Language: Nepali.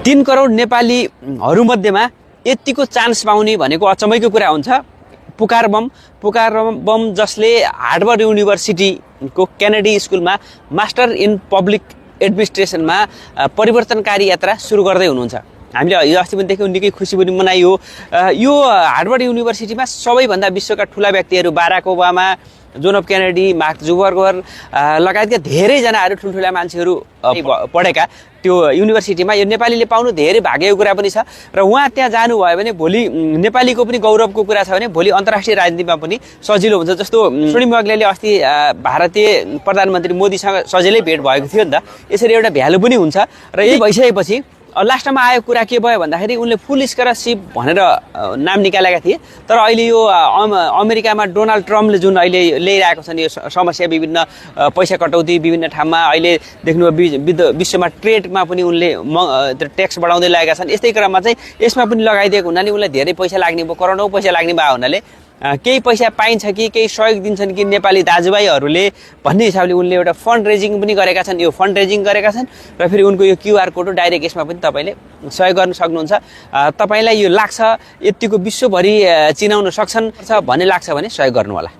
3 करोड नेपालीहरू मध्येमा यतिको चान्स पाउने भनेको अचम्मैको कुरा हुन्छ। पुकार बम जसले हार्वर्ड युनिभर्सिटीको केनेडी स्कुलमा मास्टर इन पब्लिक एडमिनिस्ट्रेसनमा परिवर्तनकारी यात्रा सुरु गर्दै हुनुहुन्छ। हामीले हिजो अस्ति पनि देख्यौँ, निकै खुसी पनि मनाइयो। यो हार्वर्ड युनिभर्सिटीमा सबैभन्दा विश्वका ठुला व्यक्तिहरू Barack Obama, John F Kennedy, Mark Zuckerberg लगायतका धेरैजनाहरू ठुल्ठुला मान्छेहरू पढेका त्यो युनिभर्सिटीमा यो नेपालीले पाउनु धेरै भाग्यको कुरा पनि छ। र उहाँ त्यहाँ जानुभयो भने भोलि नेपालीको पनि गौरवको कुरा छ भने भोलि अन्तर्राष्ट्रिय राजनीतिमा पनि सजिलो हुन्छ। जस्तो स्वर्णिम अग्लेले अस्ति भारतीय प्रधानमन्त्री मोदीसँग सजिलै भेट भएको थियो नि त, यसरी एउटा भ्यालु पनि हुन्छ। र यही भइसकेपछि लास्टमा आयो कुरा के भयो भन्दाखेरि उनले फुल स्कलरसिप भनेर नाम निकालेका थिए। तर अहिले यो अमेरिकामा डोनाल्ड ट्रम्पले जुन अहिले ल्याइरहेको छन् यो समस्या, विभिन्न पैसा कटौती विभिन्न ठाउँमा अहिले देख्नुभयो, विश्वमा ट्रेडमा पनि उनले ट्याक्स बढाउँदै लागेका छन्। यस्तै क्रममा चाहिँ यसमा पनि लगाइदिएको हुनाले उनलाई धेरै पैसा लाग्ने भयो, करोडौँ पैसा लाग्ने भयो हुनाले केही पैसा पाइन्छ कि केही सहयोग दिन्छन् कि नेपाली दाजुभाइहरूले भन्ने हिसाबले उनले एउटा फन्ड रेजिङ पनि गरेका छन्। यो फन्ड रेजिङ गरेका छन् र फेरि उनको यो क्युआर कोड डाइरेक्ट यसमा पनि तपाईँले सहयोग गर्न सक्नुहुन्छ। तपाईँलाई यो लाग्छ यतिको विश्वभरि चिनाउन सक्छन् भन्ने लाग्छ भने सहयोग गर्नु होला।